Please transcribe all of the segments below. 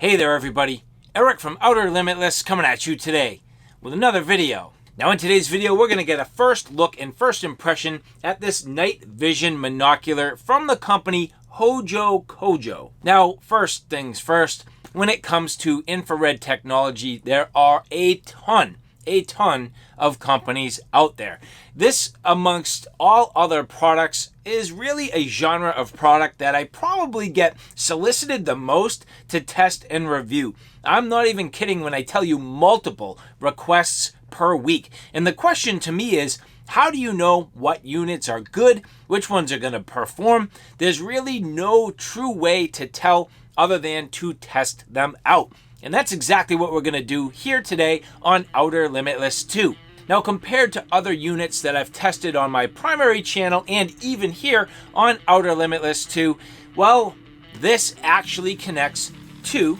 Hey there everybody, Eric from Outer Limitless coming at you today with another video. Now in today's video we're going to get a first look and first impression at this night vision monocular from the company Hojocojo. Now first things first, when it comes to infrared technology there are a ton of companies out there. This, amongst all other products, is really a genre of product that I probably get solicited the most to test and review. I'm not even kidding when I tell you multiple requests per week. And the question to me is, how do you know what units are good, which ones are going to perform? There's really no true way to tell other than to test them out. And that's exactly what we're going to do here today on Outer Limitless 2. Now, compared to other units that I've tested on my primary channel and even here on Outer Limitless 2, well, this actually connects to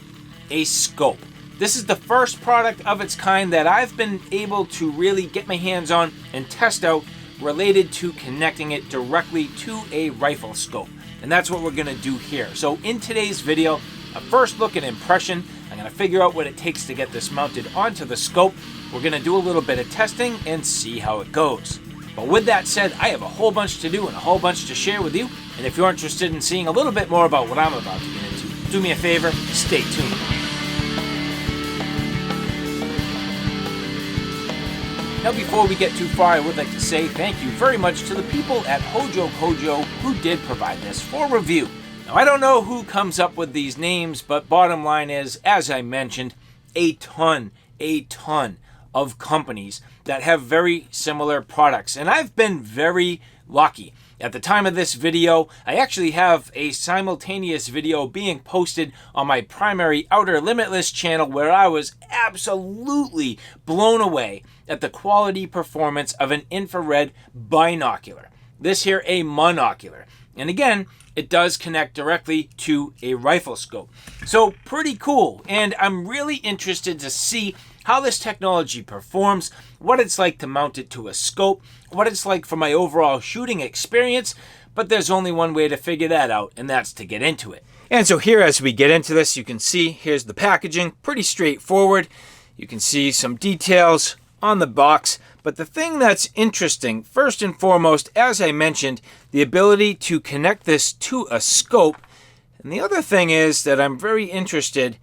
a scope. This is the first product of its kind that I've been able to really get my hands on and test out related to connecting it directly to a rifle scope. And that's what we're going to do here. So in today's video, a first look and impression. I'm going to figure out what it takes to get this mounted onto the scope. We're going to do a little bit of testing and see how it goes. But with that said, I have a whole bunch to do and a whole bunch to share with you. And if you're interested in seeing a little bit more about what I'm about to get into, do me a favor, stay tuned. Now before we get too far, I would like to say thank you very much to the people at Hojocojo who did provide this for review. Now, I don't know who comes up with these names, but bottom line is, as I mentioned, a ton of companies that have very similar products. And I've been very lucky. At the time of this video, I actually have a simultaneous video being posted on my primary Outer Limitless channel where I was absolutely blown away at the quality performance of an infrared binocular. This here, a monocular. And again, it does connect directly to a rifle scope. So pretty cool. And I'm really interested to see how this technology performs, what it's like to mount it to a scope, what it's like for my overall shooting experience. But there's only one way to figure that out, and that's to get into it. And so here, as we get into this, you can see here's the packaging, pretty straightforward. You can see some details on the box. But the thing that's interesting, first and foremost, as I mentioned, the ability to connect this to a scope. And the other thing is that I'm very interested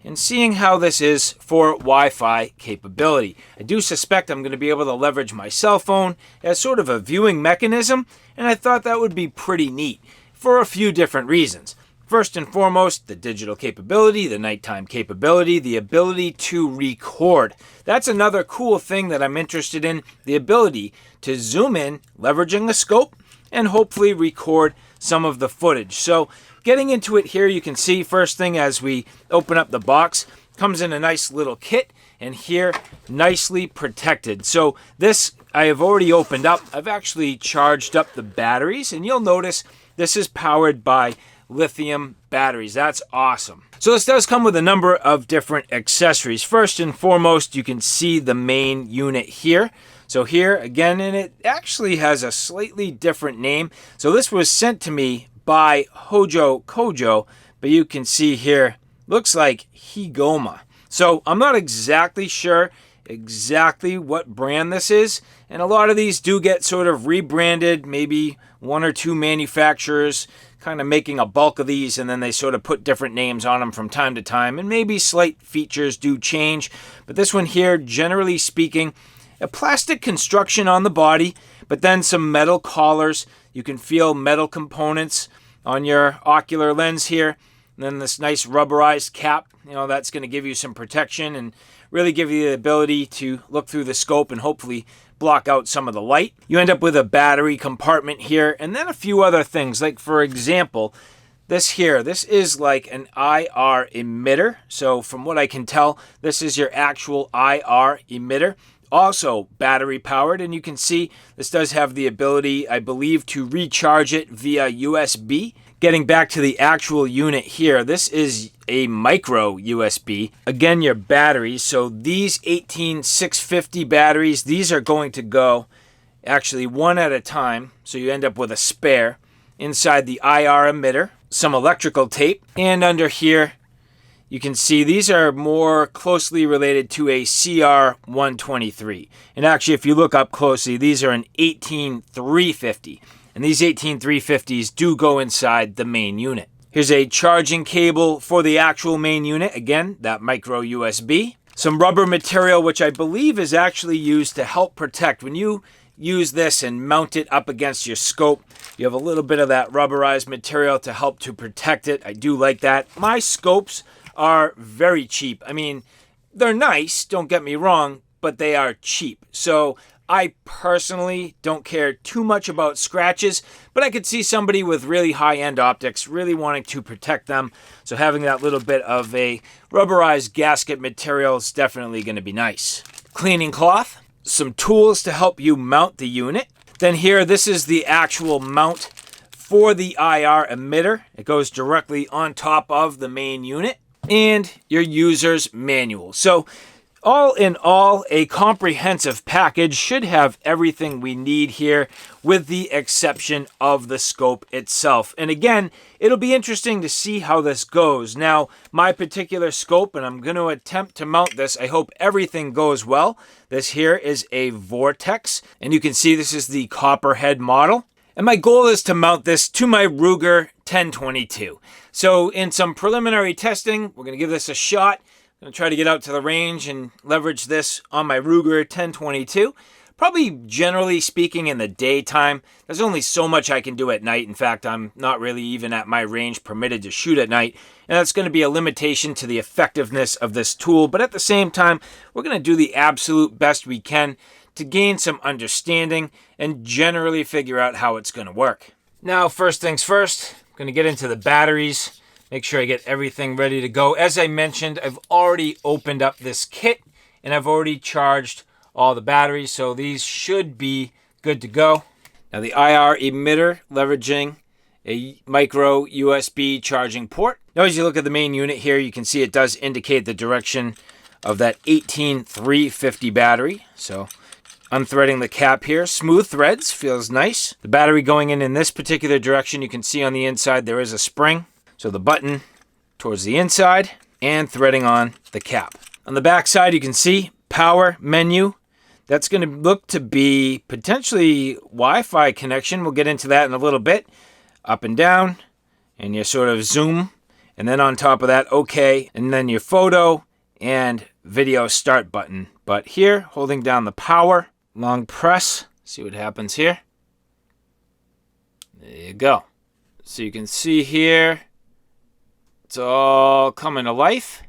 in seeing how this is for Wi-Fi capability. I do suspect I'm going to be able to leverage my cell phone as sort of a viewing mechanism, and I thought that would be pretty neat for a few different reasons. First and foremost, the digital capability, the nighttime capability, the ability to record. That's another cool thing that I'm interested in, the ability to zoom in, leveraging the scope, and hopefully record some of the footage. So getting into it here, you can see first thing as we open up the box, comes in a nice little kit, and here, nicely protected. So this I have already opened up. I've actually charged up the batteries, and you'll notice this is powered by lithium batteries. That's awesome. So this does come with a number of different accessories. First and foremost, you can see the main unit here. So here again, and it actually has a slightly different name. So this was sent to me by Hojocojo, but you can see here, looks like Higoma. So I'm not exactly sure exactly what brand this is, and a lot of these do get sort of rebranded, maybe one or two manufacturers kind of making a bulk of these, and then they sort of put different names on them from time to time, and maybe slight features do change. But this one here, generally speaking, a plastic construction on the body, but then some metal collars. You can feel metal components on your ocular lens here. And then this nice rubberized cap, that's going to give you some protection and really give you the ability to look through the scope and hopefully block out some of the light. You end up with a battery compartment here, and then a few other things. Like, for example, this here, this is like an IR emitter. So from what I can tell, this is your actual IR emitter. Also battery powered, and you can see this does have the ability, I believe, to recharge it via USB. Getting back to the actual unit here, this is a micro USB. Again, your batteries. So these 18650 batteries, these are going to go actually one at a time. So you end up with a spare inside the IR emitter, some electrical tape, and under here you can see these are more closely related to a CR123. And actually, if you look up closely, these are an 18350. And these 18350s do go inside the main unit. Here's a charging cable for the actual main unit. Again, that micro USB. Some rubber material, which I believe is actually used to help protect. When you use this and mount it up against your scope, you have a little bit of that rubberized material to help to protect it. I do like that. My scopes are very cheap. I mean, they're nice, don't get me wrong, but they are cheap. So I personally don't care too much about scratches, but I could see somebody with really high-end optics really wanting to protect them. So having that little bit of a rubberized gasket material is definitely going to be nice. Cleaning cloth, some tools to help you mount the unit. Then here, this is the actual mount for the IR emitter. It goes directly on top of the main unit. And your user's manual. So all in all, a comprehensive package should have everything we need here, with the exception of the scope itself. And again, it'll be interesting to see how this goes. Now, my particular scope, and I'm going to attempt to mount this, I hope everything goes well. This here is a Vortex, and you can see this is the copperhead model. And my goal is to mount this to my Ruger 1022. So in some preliminary testing, we're going to give this a shot. I'm going to try to get out to the range and leverage this on my Ruger 1022. Probably generally speaking in the daytime. There's only so much I can do at night. In fact, I'm not really even at my range permitted to shoot at night. And that's going to be a limitation to the effectiveness of this tool. But at the same time, we're going to do the absolute best we can to gain some understanding and generally figure out how it's going to work. Now, first things first, I'm going to get into the batteries, make sure I get everything ready to go. As I mentioned, I've already opened up this kit and I've already charged all the batteries, so these should be good to go. Now the IR emitter, leveraging a micro USB charging port. Now as you look at the main unit here, you can see it does indicate the direction of that 18350 battery. So unthreading the cap here, smooth threads, feels nice. The battery going in this particular direction, you can see on the inside there is a spring. So the button towards the inside and threading on the cap. On the back side, you can see power menu. That's going to look to be potentially Wi-Fi connection. We'll get into that in a little bit. Up and down, and your sort of zoom. And then on top of that, OK. And then your photo and video start button. But here, holding down the power, long press. See what happens here. There you go. So you can see here, it's all coming to life.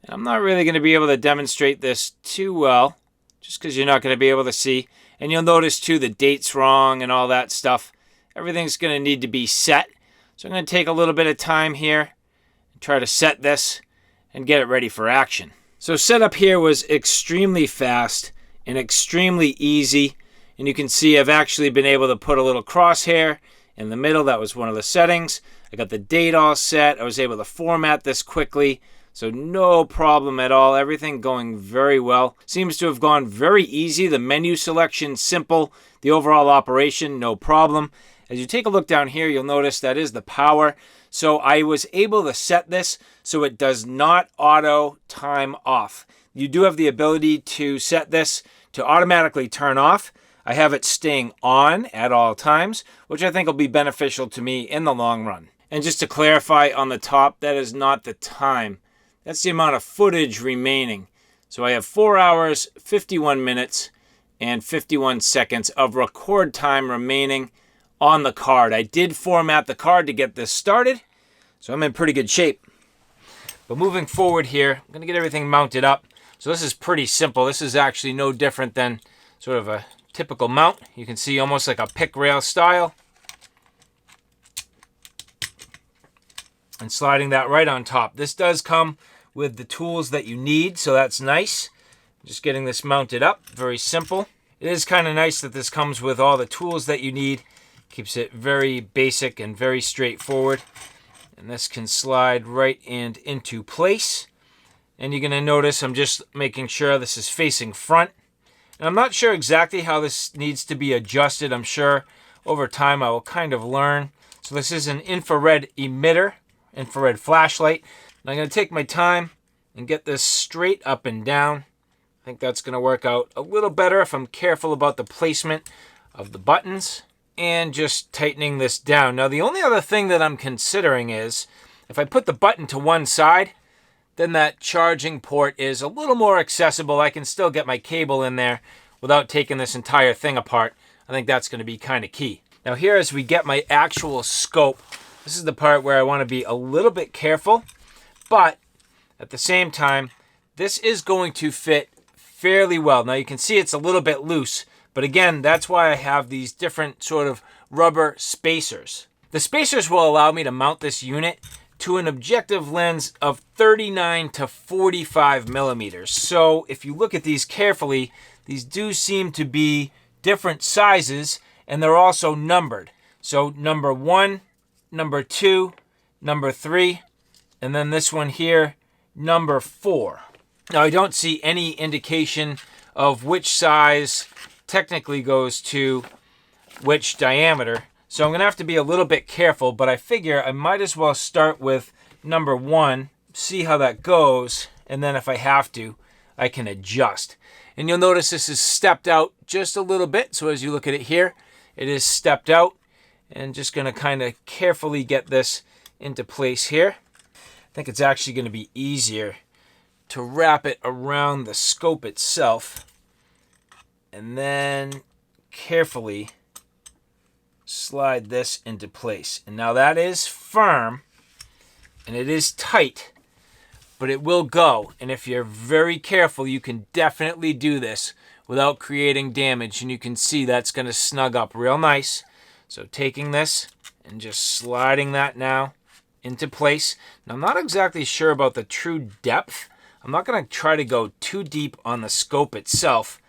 And I'm not really going to be able to demonstrate this too well, just because you're not going to be able to see. And you'll notice too the date's wrong and all that stuff. Everything's going to need to be set. So I'm going to take a little bit of time here and try to set this and get it ready for action. So setup here was extremely fast and extremely easy. And you can see I've actually been able to put a little crosshair in the middle. That was one of the settings. I got the date all set. I was able to format this quickly. So no problem at all. Everything going very well. Seems to have gone very easy. The menu selection simple. The overall operation, no problem. As you take a look down here, you'll notice that is the power. So I was able to set this so it does not auto time off. You do have the ability to set this to automatically turn off. I have it staying on at all times, which I think will be beneficial to me in the long run. And just to clarify on the top, that is not the time. That's the amount of footage remaining. So I have 4 hours, 51 minutes, and 51 seconds of record time remaining on the card. I did format the card to get this started, so I'm in pretty good shape. But moving forward here, I'm going to get everything mounted up. So this is pretty simple. This is actually no different than sort of a typical mount. You can see almost like a pick rail style. And sliding that right on top. This does come with the tools that you need, so that's nice. Just getting this mounted up, very simple. It is kind of nice that this comes with all the tools that you need. Keeps it very basic and very straightforward. And this can slide right and into place. And you're going to notice I'm just making sure this is facing front. And I'm not sure exactly how this needs to be adjusted. I'm sure over time I will kind of learn. So this is an infrared emitter, infrared flashlight. And I'm going to take my time and get this straight up and down. I think that's going to work out a little better if I'm careful about the placement of the buttons and just tightening this down. Now, the only other thing that I'm considering is if I put the button to one side, then that charging port is a little more accessible. I can still get my cable in there without taking this entire thing apart. I think that's going to be kind of key. Now here, as we get my actual scope, this is the part where I want to be a little bit careful, but at the same time, this is going to fit fairly well. Now you can see it's a little bit loose, but again, that's why I have these different sort of rubber spacers. The spacers will allow me to mount this unit to an objective lens of 39 to 45 millimeters. So if you look at these carefully, these do seem to be different sizes, and they're also numbered. So number 1, number 2, number 3, and then this one here, number 4. Now I don't see any indication of which size technically goes to which diameter. So I'm going to have to be a little bit careful, but I figure I might as well start with number 1, see how that goes, and then if I have to, I can adjust. And you'll notice this is stepped out just a little bit. So as you look at it here, it is stepped out, and just going to kind of carefully get this into place here. I think it's actually going to be easier to wrap it around the scope itself and then carefully slide this into place. And now that is firm and it is tight, but it will go. And if you're very careful, you can definitely do this without creating damage. And you can see that's going to snug up real nice. So taking this and just sliding that now into place. Now I'm not exactly sure about the true depth. I'm not going to try to go too deep on the scope itself.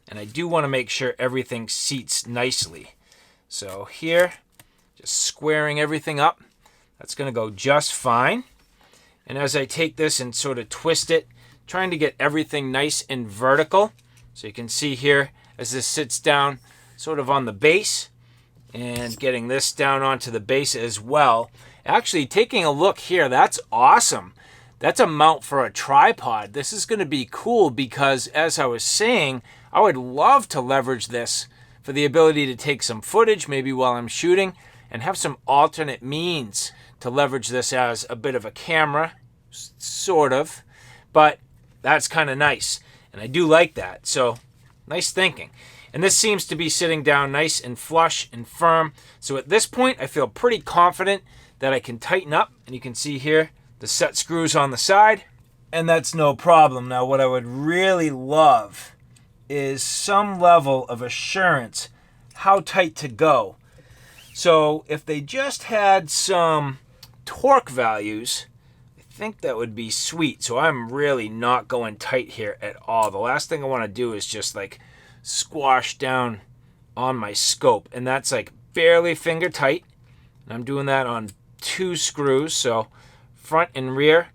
And I do want to make sure everything seats nicely. So here, just squaring everything up. That's going to go just fine. And as I take this and sort of twist it, trying to get everything nice and vertical. So you can see here, as this sits down sort of on the base, and getting this down onto the base as well. Actually, taking a look here, that's awesome. That's a mount for a tripod. This is going to be cool because, as I was saying, I would love to leverage this for the ability to take some footage, maybe while I'm shooting, and have some alternate means to leverage this as a bit of a camera, sort of. But that's kind of nice, and I do like that. So, nice thinking. And this seems to be sitting down nice and flush and firm. So at this point, I feel pretty confident that I can tighten up. And you can see here the set screws on the side, and that's no problem. Now, what I would really love is some level of assurance how tight to go. So if they just had some torque values, I think that would be sweet. So I'm really not going tight here at all. The last thing I want to do is just like squash down on my scope, and that's like barely finger tight. And I'm doing that on 2 screws, so front and rear,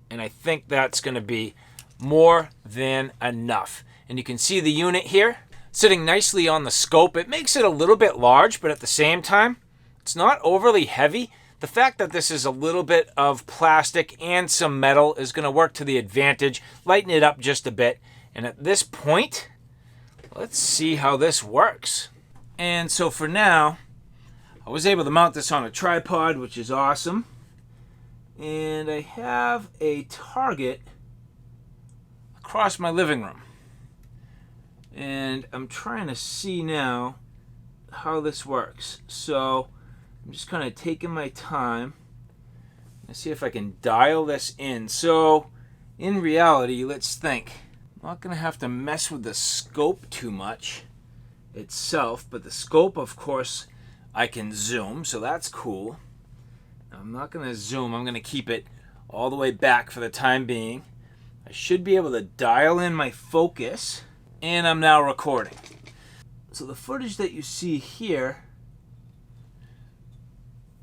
and I think that's going to be more than enough. And you can see the unit here sitting nicely on the scope. It makes it a little bit large, but at the same time, it's not overly heavy. The fact that this is a little bit of plastic and some metal is going to work to the advantage, lighten it up just a bit. And at this point, let's see how this works. And so for now, I was able to mount this on a tripod, which is awesome. And I have a target across my living room. And I'm trying to see now how this works. So I'm just kind of taking my time and see if I can dial this in. So in reality, let's think. I'm not going to have to mess with the scope too much itself, but the scope, of course, I can zoom, so that's cool. I'm not going to zoom. I'm going to keep it all the way back for the time being. I should be able to dial in my focus, and I'm now recording. So the footage that you see here,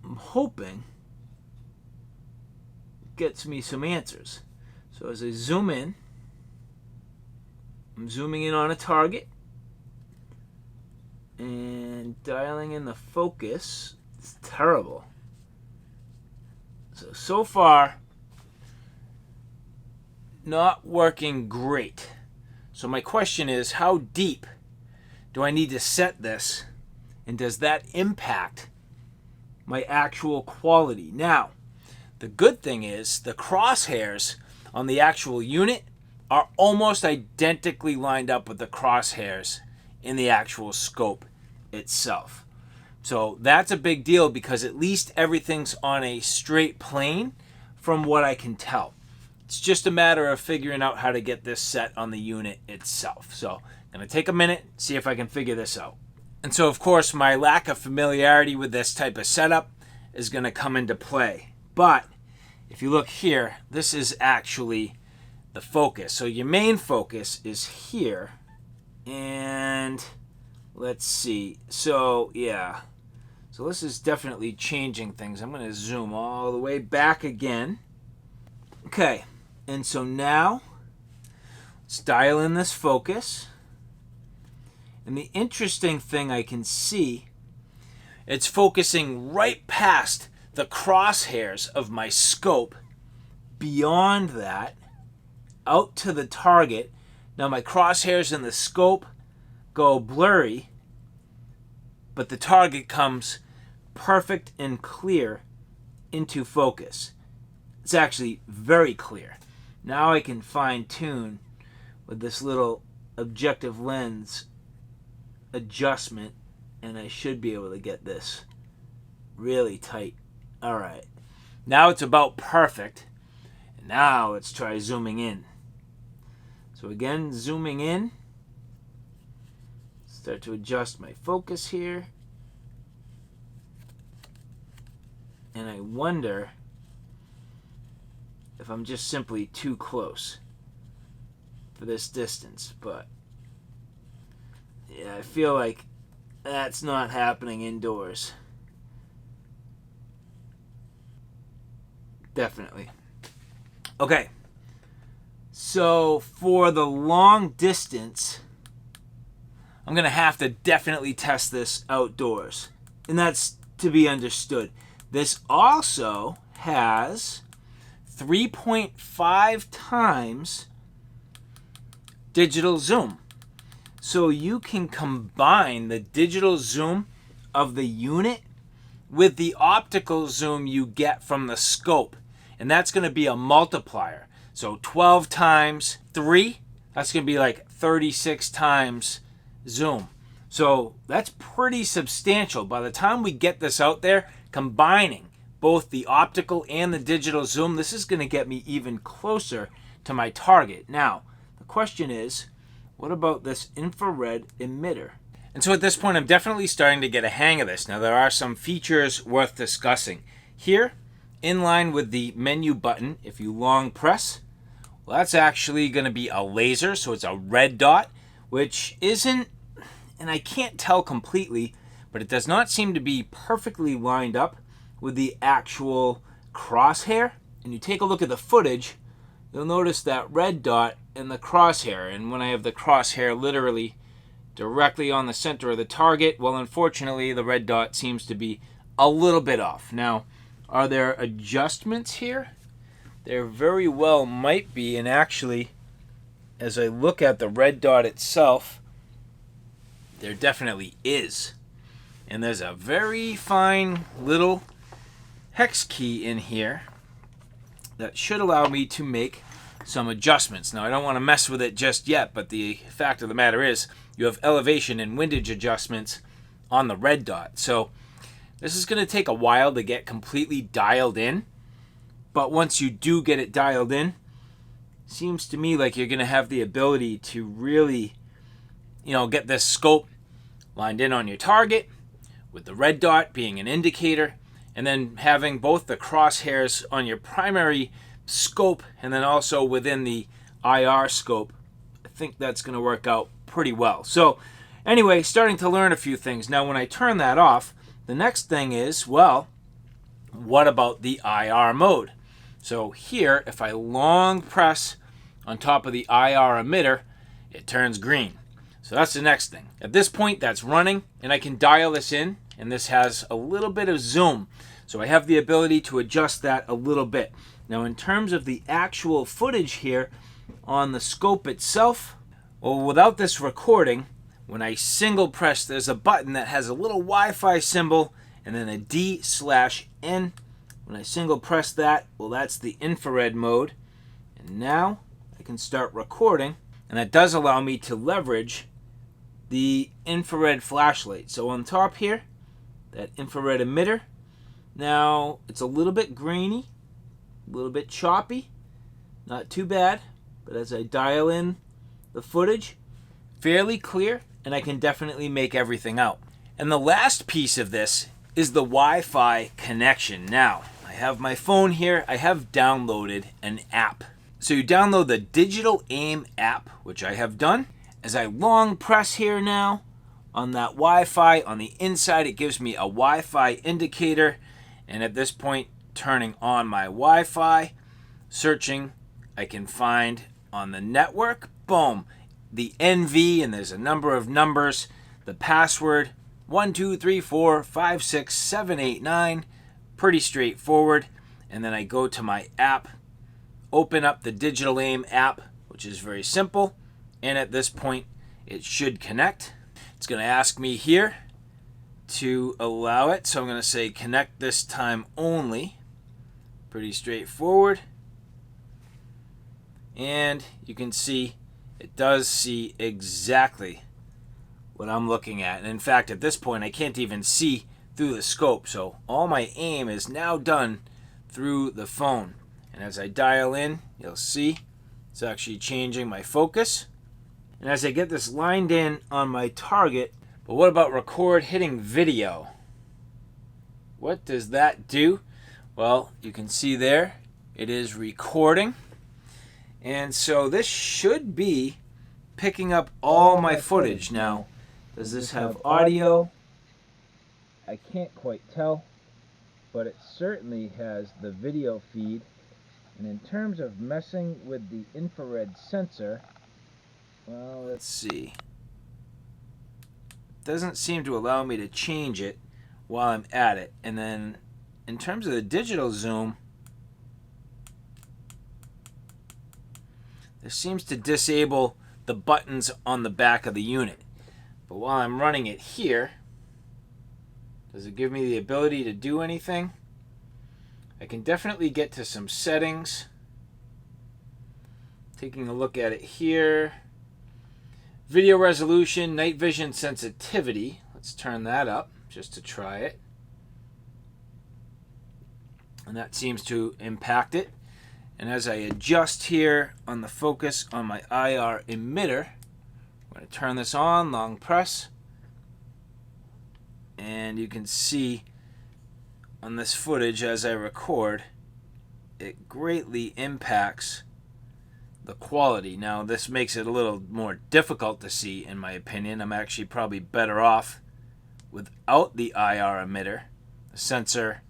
I'm hoping gets me some answers. So as I zoom in, I'm zooming in on a target and dialing in the focus. It's terrible. So far, not working great. So my question is, how deep do I need to set this? And does that impact my actual quality? Now, the good thing is the crosshairs on the actual unit are almost identically lined up with the crosshairs in the actual scope itself. So that's a big deal because at least everything's on a straight plane from what I can tell. It's just a matter of figuring out how to get this set on the unit itself. So I'm going to take a minute, see if I can figure this out. And so, of course, my lack of familiarity with this type of setup is going to come into play. But if you look here, this is actually the focus. So your main focus is here. And let's see. So, yeah. So this is definitely changing things. I'm going to zoom all the way back again. Okay. And so now, let's dial in this focus. And the interesting thing I can see, it's focusing right past the crosshairs of my scope, beyond that, out to the target. Now my crosshairs in the scope go blurry, but the target comes perfect and clear into focus. It's actually very clear. Now I can fine tune with this little objective lens adjustment, and I should be able to get this really tight. All right, now it's about perfect. And now let's try zooming in. So again, zooming in, start to adjust my focus here, and I wonder if I'm just simply too close for this distance, but yeah, I feel like that's not happening indoors. Definitely. Okay. So for the long distance, I'm going to have to definitely test this outdoors. And that's to be understood. This also has 3.5 times digital zoom. So you can combine the digital zoom of the unit with the optical zoom you get from the scope. And that's going to be a multiplier. So 12 times 3, that's going to be like 36 times zoom. So that's pretty substantial. By the time we get this out there, combining both the optical and the digital zoom, this is going to get me even closer to my target. Now, the question is, what about this infrared emitter? And so at this point, I'm definitely starting to get a hang of this. Now, there are some features worth discussing. Here, in line with the menu button, if you long press, well, that's actually going to be a laser. So it's a red dot, which isn't, and I can't tell completely, but it does not seem to be perfectly lined up with the actual crosshair. And you take a look at the footage, you'll notice that red dot and the crosshair. And when I have the crosshair literally directly on the center of the target, well, unfortunately, the red dot seems to be a little bit off. Now, are there adjustments here? There very well might be, and actually, as I look at the red dot itself, there definitely is. And there's a very fine little hex key in here that should allow me to make some adjustments. Now, I don't want to mess with it just yet, but the fact of the matter is you have elevation and windage adjustments on the red dot. So this is going to take a while to get completely dialed in, but once you do get it dialed in, it seems to me like you're going to have the ability to really, get this scope lined in on your target, with the red dot being an indicator, and then having both the crosshairs on your primary scope and then also within the IR scope. I think that's going to work out pretty well. So anyway, starting to learn a few things. Now, when I turn that off, the next thing is, well, what about the IR mode? So here, if I long press on top of the IR emitter, it turns green. So that's the next thing. At this point, that's running, and I can dial this in, and this has a little bit of zoom. So I have the ability to adjust that a little bit. Now in terms of the actual footage here on the scope itself, well, without this recording, when I single press, there's a button that has a little Wi-Fi symbol and then a D/N. When I single press that, well, that's the infrared mode. And now I can start recording, and that does allow me to leverage the infrared flashlight. So on top here, that infrared emitter. Now it's a little bit grainy, a little bit choppy, not too bad, but as I dial in the footage, fairly clear, and I can definitely make everything out. And the last piece of this is the Wi-Fi connection. Now, I have my phone here. I have downloaded an app. So you download the Digital Aim app, which I have done. As I long press here now on that Wi-Fi, on the inside it gives me a Wi-Fi indicator. And at this point, turning on my Wi-Fi, searching, I can find on the network, boom, the NV, and there's a number of numbers, the password 123456789, pretty straightforward. And then I go to my app, open up the Digital Aim app, which is very simple, and at this point it should connect. It's going to ask me here to allow it, so I'm going to say connect this time only. Pretty straightforward. And you can see it does see exactly what I'm looking at. And in fact, at this point, I can't even see through the scope. So all my aim is now done through the phone. And as I dial in, you'll see it's actually changing my focus. And as I get this lined in on my target, but what about record hitting video? What does that do? Well, you can see there, it is recording. And so this should be picking up all my footage. Now, does this have audio? I can't quite tell, but it certainly has the video feed. And in terms of messing with the infrared sensor, well, let's see. It doesn't seem to allow me to change it while I'm at it. And then in terms of the digital zoom, this seems to disable the buttons on the back of the unit. But while I'm running it here, does it give me the ability to do anything? I can definitely get to some settings. Taking a look at it here. Video resolution, night vision sensitivity. Let's turn that up just to try it. And that seems to impact it. And as I adjust here on the focus on my IR emitter, I'm going to turn this on, long press. And you can see on this footage as I record, it greatly impacts the quality. Now this makes it a little more difficult to see, in my opinion. I'm actually probably better off without the IR emitter. The sensor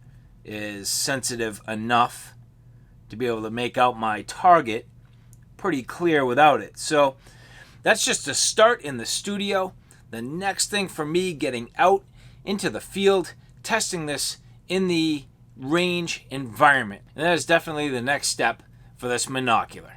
is sensitive enough to be able to make out my target pretty clear without it. So that's just a start in the studio. The next thing for me, getting out into the field, testing this in the range environment. And that is definitely the next step for this monocular.